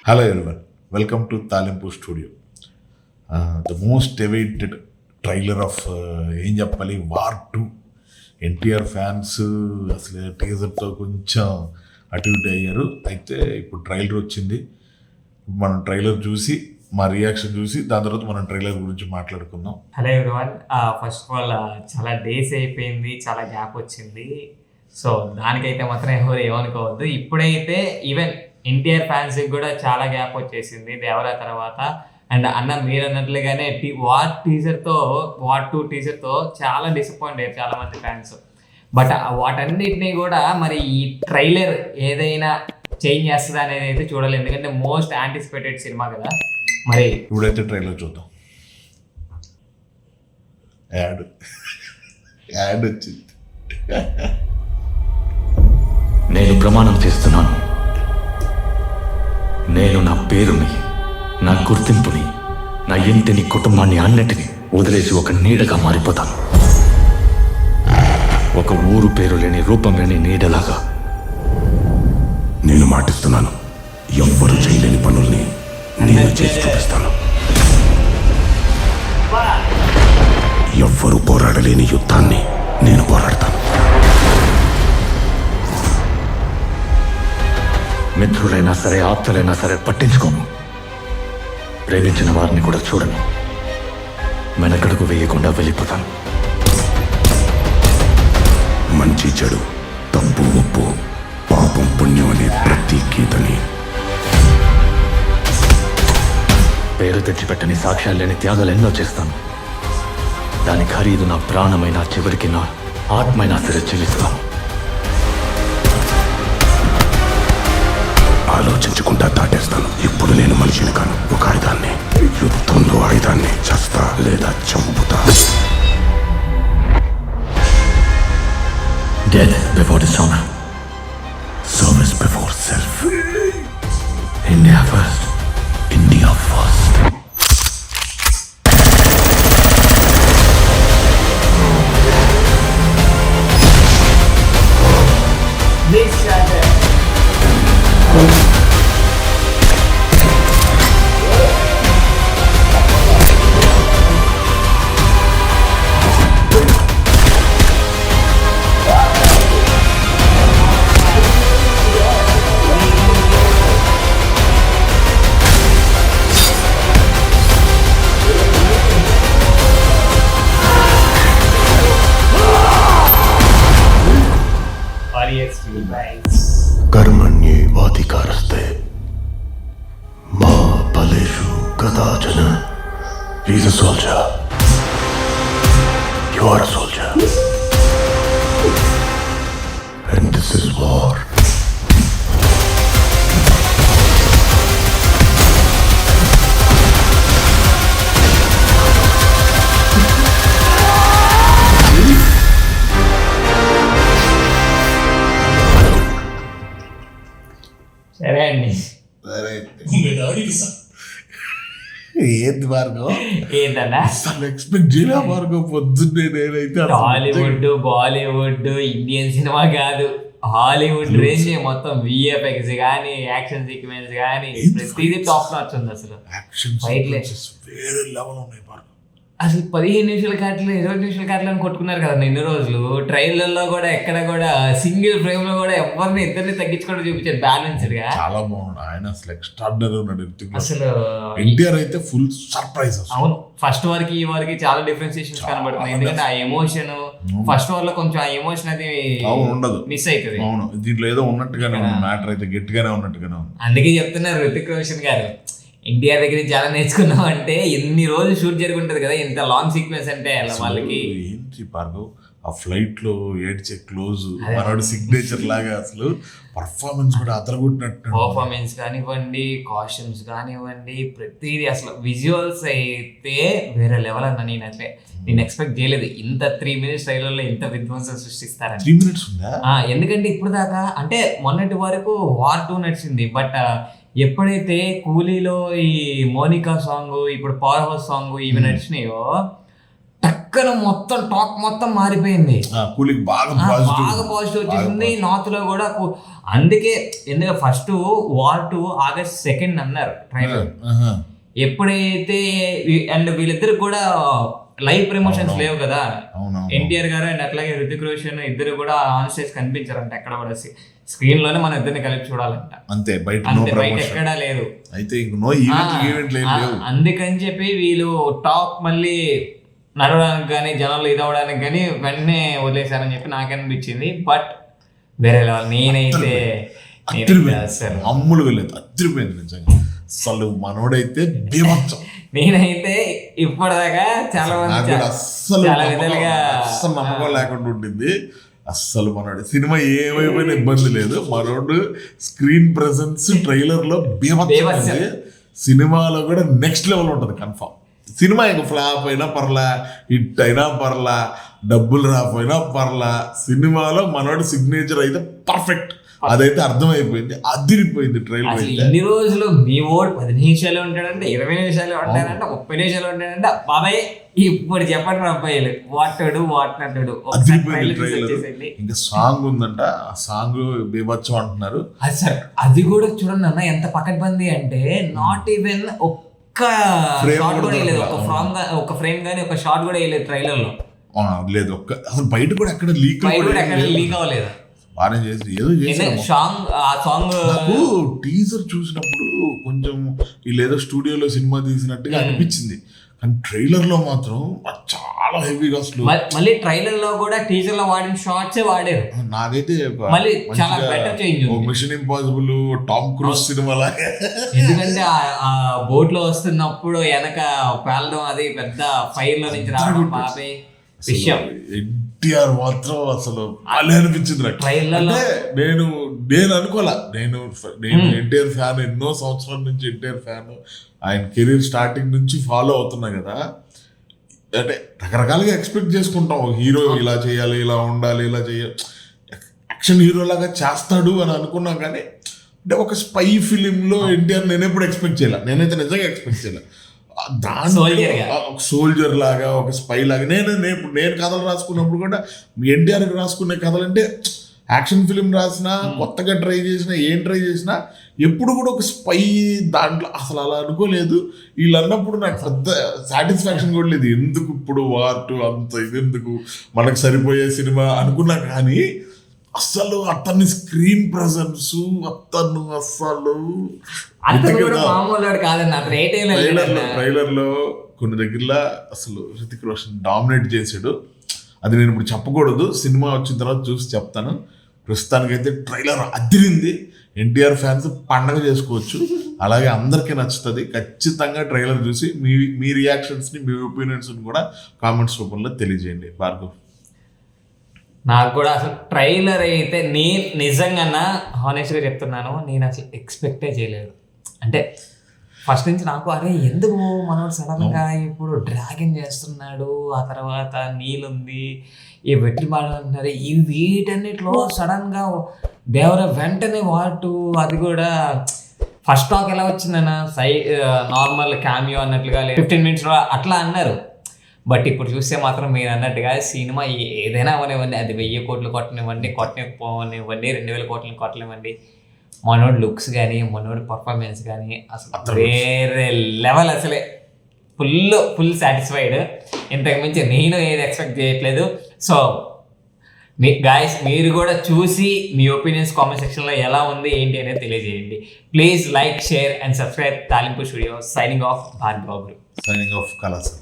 Hello everyone, welcome to తాలింపు studio. The most awaited trailer of ఏం చెప్పాలి, war 2. NTR fans అసలు టీజర్తో కొంచెం అటు ఇటు అయ్యారు. అయితే ఇప్పుడు ట్రైలర్ వచ్చింది. మనం ట్రైలర్ చూసి మా రియాక్షన్ చూసి దాని తర్వాత మనం ట్రైలర్ గురించి మాట్లాడుకుందాం. Hello everyone, first of all చాలా డేస్ అయిపోయింది, చాలా గ్యాప్ వచ్చింది. సో దానికైతే మాత్రం ఎవరు ఏమనుకోవద్దు. ఇప్పుడైతే ఈవెన్ ఎన్టీఆర్ ఫ్యాన్స్కి కూడా చాలా గ్యాప్ వచ్చేసింది దేవరా తర్వాత. అండ్ అన్న మీరు అన్నట్లుగానే వార్ 2 టీజర్తో చాలా డిసప్పాయింట్ అయ్యారు చాలా మంది ఫ్యాన్స్. బట్ వాటన్నిటినీ కూడా మరి ఈ ట్రైలర్ ఏదైనా చేంజ్ చేస్తుంది అనేది అయితే చూడాలి, ఎందుకంటే మోస్ట్ యాంటిసిపేటెడ్ సినిమా కదా. మరి ఇప్పుడైతే ట్రైలర్ చూద్దాం. యాడ్ వచ్చింది. నేను ప్రమాణం చేస్తున్నాను, నేను నా పేరుని, నా గుర్తింపుని, నా ఇంటిని, కుటుంబాన్ని అన్నిటినీ వదిలేసి ఒక నీడగా మారిపోతాను. ఒక ఊరు పేరు లేని, రూపం లేని నీడలాగా. నేను మాటిస్తున్నాను, ఎవ్వరూ చేయలేని పనుల్ని నేను చేసి చూపిస్తాను. ఎవ్వరూ పోరాడలేని యుద్ధాన్ని నేను పోరాడతాను. మిత్రులైనా సరే, ఆప్తులైనా సరే పట్టించుకోను. ప్రేమించిన వారిని కూడా చూడను. వెనకడుగు వేయకుండా వెళ్ళిపోతాను. మంచి చెడు, తప్పు ఒప్పు, పాపం పుణ్యం అనే ప్రతి గీతని, పేరు తెచ్చిపెట్టని, సాక్ష్యాలు లేని త్యాగాలు ఎన్నో చేస్తాను. దాని ఖరీదు నా ప్రాణమైన, చివరికి నా ఆత్మైనా సరే చెల్లిస్తాను. ఆలోచించకుండా దాటేస్తాను. ఇప్పుడు నేను మనిషిని కాను, ఒక ఆయుధాన్ని. యుద్ధంలో ఆయుధాన్ని చస్తా లేదా చంపుతా. Death before dishonor. Service before self. India first. India first. కర్మణ్యేవాధికారస్తే మా ఫలేషు కదాచన. He's a soldier. You are a soldier. And this is war. సరే అండి, ఏంది మార్గం, ఏంటన్నా అసలు ఎక్స్పెక్ట్ చేయలే మార్గం. పొద్దున్నే నేనైతే టాలీవుడ్, బాలీవుడ్, ఇండియన్ సినిమా కాదు, హాలీవుడ్ రేంజ్ మొత్తం. విఎఫ్ఎక్స్ కానీ, యాక్షన్ సీక్వెన్స్ కానీ ప్రతిదీ టాప్ నాచ్ ఉంది. అసలు యాక్షన్ సీక్వెన్సెస్ వేరే లెవెల్ ఉన్నాయి మార్గం. అసలు 15 నిమిషాల కాట్లు, 20 నిమిషాల కాట్లు అని కొట్టుకున్నారు కదా ఇన్ని రోజులు. ట్రైలర్లో కూడా ఎక్కడ కూడా సింగిల్ ఫ్రేమ్ లో కూడా ఎవరిని ఇద్దరిని తగ్గించుకుంటూ చూపించారు బ్యాలెన్స్డ్ గా. చాలా బాగున్నాడు ఆయన, అసలు ఎక్స్ట్రాడినరీ ఉన్నాడు. అసలు ఎన్టీఆర్ అయితే ఫుల్ సర్ప్రైజ్. అవును, ఫస్ట్ వారికి ఈ వారికి చాలా డిఫరెన్షియేషన్స్ కనబడుతున్నాయి. ఎందుకంటే ఆ ఎమోషన్ ఫస్ట్ వార్ లో కొంచెం ఆ ఎమోషన్ అది ఉండదు, మిస్ అవుతుంది. అవును, దీంట్లో ఏదో ఉన్నట్టుగానే ఉంది, మ్యాటర్ అయితే గట్టిగానే ఉన్నట్టుగానే ఉంది. అందుకే చెప్తున్నారు రితిక్ రోషన్ గారు, ఎన్టీఆర్ దగ్గర చాలా నేర్చుకున్నాం అంటే ఎన్ని రోజులు షూట్ జరుగుంటది కదా, ఎంత లాంగ్ సీక్వెన్స్ అంటే అలా వాళ్ళకి. ఏంటి భార్గవ్, ఆ ఫ్లైట్ లో ఏడ్చే క్లోజ్ మనోడు సిగ్నేచర్ లాగా అసలు పర్ఫార్మెన్స్ కూడా అదరగొట్టినట్టు. పర్ఫార్మెన్స్ కానివ్వండి, కాస్ట్యూమ్స్ కానివ్వండి, ప్రతిదీ అసలు విజువల్స్ అయితే వేరే లెవెల్ అన్న. నేను ఎక్స్పెక్ట్ చేయలేదు ఇంత 3 minutes ట్రైలర్లో ఇంత విధ్వంసం సృష్టిస్తారని. 3 minutes ఉందా? ఎందుకంటే ఇప్పుడు దాకా అంటే మొన్నటి వరకు వార్ 2 నడిచింది. బట్ ఎప్పుడైతే కూలీలో ఈ మోనికా సాంగ్, ఇప్పుడు పవర్ హౌస్ సాంగ్ ఇవి నడిచినాయో, టక్కన మొత్తం టాక్ మొత్తం మారిపోయింది. కూలింగ్ బాగా బాగా పాజిటివ్ వచ్చేసింది. నార్త్ లో కూడా అందుకే ఎందుకంటే ఫస్ట్ వార్ 2 August 2 అన్నారు ట్రైలర్. ఎప్పుడైతే అండ్ వీళ్ళిద్దరు కూడా లైవ్ ప్రమోషన్స్ లేవు కదా, ఎన్టీఆర్ గారు అండ్ అట్లాగే హృతిక్ రోషన్ ఇద్దరు కూడా ఆన్ స్టేజ్ కనిపించారంట ఎక్కడ కూడా. స్క్రీన్ లోనే మన ఇద్దరిని కలిపి చూడాలంట, అంతే, బయట ఎక్కడా లేదు. అయితే నో ఈవెంట్ లేదు. అందుకని చెప్పి వీళ్ళు టాక్ మళ్ళీ నడవడానికి కానీ జనాలు ఇదవడానికి కానీ వెంటనే వదిలేశారని చెప్పి నాకు అనిపించింది. బట్ వేరే నేనైతే అసలు అమ్ములు వెళ్ళలేదు, అదిరిపోయింది నిజంగా. అసలు మనోడైతే బీభత్సం. నేనైతే ఇప్పటిదాకా చాలా మంది అస్సలు నమ్మకం లేకుండా ఉండింది. అస్సలు మనోడు సినిమా ఏమైపోయినా ఇబ్బంది లేదు. మనోడు స్క్రీన్ ప్రెసెన్స్ ట్రైలర్ లో బీభత్సం. సినిమాలో కూడా నెక్స్ట్ లెవెల్ ఉంటుంది కన్ఫర్మ్. సినిమా ఇంకా ఫ్లాప్ అయినా పర్లా, హిట్ అయినా పర్లా, డబ్బులు రాపోయినా పర్లా, సినిమాలో మనోడు సిగ్నేచర్ అయితే పర్ఫెక్ట్. అదైతే అర్థమైపోయింది, అదిరిపోయింది ట్రైలర్. ఇన్ని రోజులు మీ ఓడ్ 10 నిమిషాలు ఉంటాడంటే, 20 నిమిషాలు ఉంటాడంటే, 30 నిమిషాలు ఉంటాడంటే, బాబాయ్ ఇప్పుడు చెప్పండి అబ్బాయిలు వాటాడు వాటినట్టాడు. ఇంకా సాంగ్ ఉందంట, ఆ సాంగ్ బీభత్సం అంటున్నారు. అది సార్ అది కూడా చూడండి అన్న ఎంత పకడ్బందీ అంటే, నాట్ ఈవెన్ ఒక్క షాట్ కూడా వేయలేదు, ఒక ఫ్రేమ్ గానీ ఒక షాట్ కూడా వేయలేదు ట్రైలర్ లో. లేదు అసలు బయట కూడా ఎక్కడ లీక్ అవ్వలేదు. బాగా చేసి ఏదో సాంగ్ నాకు టీజర్ చూసినప్పుడు కొంచెం వీళ్ళేదో స్టూడియోలో సినిమా తీసినట్టుగా అనిపించింది, కానీ ట్రైలర్ లో మాత్రం చాలా హెవీగా అసలు. మళ్ళీ ట్రైలర్ లో కూడా టీజర్ లో వాడిన షార్ట్స్ వాడారు. నాకైతే మళ్ళీ చాలా better change. Mission Impossible Tom Cruise సినిమా లాగా. ఎందుకంటే ఆ బోట్ లో వస్తున్నప్పుడు వెనక పేలడం, అది పెద్ద ఫైర్ లో నుంచి రావడం బాబాయ్ విషయం. ఎన్టీఆర్ మాత్రం అసలు అలా అనిపించింది నాకు. అంటే నేను అనుకోలే, నేను ఎన్టీఆర్ ఫ్యాన్, ఎన్నో సంవత్సరాల నుంచి ఎన్టీఆర్ ఫ్యాన్, ఆయన కెరీర్ స్టార్టింగ్ నుంచి ఫాలో అవుతున్నా కదా. అంటే రకరకాలుగా ఎక్స్పెక్ట్ చేసుకుంటాం, హీరో ఇలా చేయాలి, ఇలా ఉండాలి, ఇలా చేయాలి, యాక్షన్ హీరో లాగా చేస్తాడు అని అనుకున్నా. కానీ అంటే ఒక స్పై ఫిలింలో ఎన్టీఆర్ నేను ఎప్పుడు ఎక్స్పెక్ట్ చేయలే, నేనైతే నిజంగా ఎక్స్పెక్ట్ చేయలే. ఒక సోల్జర్ లాగా, ఒక స్పై లాగా. నేను కథలు రాసుకున్నప్పుడు కూడా ఎన్టీఆర్ రాసుకునే కథలు అంటే యాక్షన్ ఫిలిం రాసినా, కొత్తగా ట్రై చేసినా, ఏం ట్రై చేసినా ఎప్పుడు కూడా ఒక స్పై దాంట్లో అసలు అలా అనుకోలేదు. వీళ్ళు అన్నప్పుడు నాకు పెద్ద సాటిస్ఫాక్షన్ కూడా లేదు. ఎందుకు ఇప్పుడు వార్ 2 అంత ఇది ఎందుకు, మనకు సరిపోయే సినిమా అనుకున్నా. కానీ అసలు అతని స్క్రీన్ ప్రెసెన్స్, అతను అసలు ట్రైలర్ లో కొన్ని దగ్గరలో అసలు హృతిక్ రోషన్ డామినేట్ చేసాడు. అది నేను ఇప్పుడు చెప్పకూడదు, సినిమా వచ్చిన తర్వాత చూసి చెప్తాను. ప్రస్తుతానికైతే ట్రైలర్ అదిరింది. ఎన్టీఆర్ ఫ్యాన్స్ పండగ చేసుకోవచ్చు, అలాగే అందరికీ నచ్చుతుంది. ఖచ్చితంగా ట్రైలర్ చూసి మీ రియాక్షన్స్ని, మీ ఒపీనియన్స్ని కూడా కామెంట్స్ రూపంలో తెలియజేయండి. భార్గవ్, నాకు కూడా అసలు ట్రైలర్ అయితే నేను నిజంగా హానెస్ట్గా చెప్తున్నాను, నేను అసలు ఎక్స్పెక్టే చేయలేదు. అంటే ఫస్ట్ నుంచి నాకు అరే ఎందుకు మనోడు సడన్గా ఇప్పుడు డ్రాగన్ చేస్తున్నాడు, ఆ తర్వాత నీళ్ళుంది, ఈ వెట్రి అంటున్నారు, ఈ వీటన్నిటిలో సడన్గా దేవర వెంటనే వాటు. అది కూడా ఫస్ట్ టాక్ ఎలా వచ్చిందన్న నార్మల్ క్యామియో అన్నట్లుగా 15 minutes అట్లా అన్నారు. బట్ ఇప్పుడు చూస్తే మాత్రం మీరు అన్నట్టుగా సినిమా ఏదైనా అవనివ్వండి, అది 1000 కోట్లు కొట్టనివ్వండి, కొట్టనివ్వనివ్వండి, 2000 కోట్లని కొట్టనివ్వండి, మనోడు లుక్స్ కానీ, మనోడు పర్ఫార్మెన్స్ కానీ అసలు వేరే లెవెల్. అసలే ఫుల్ సాటిస్ఫైడ్. ఇంతకు మించి నేను ఏది ఎక్స్పెక్ట్ చేయట్లేదు. సో గాయస్, మీరు కూడా చూసి మీ ఒపీనియన్స్ కామెంట్ సెక్షన్లో ఎలా ఉంది ఏంటి అనేది తెలియజేయండి. Please like, share and subscribe Taalimpu studio. Signing off Bhargav, signing off Kala Sandeep.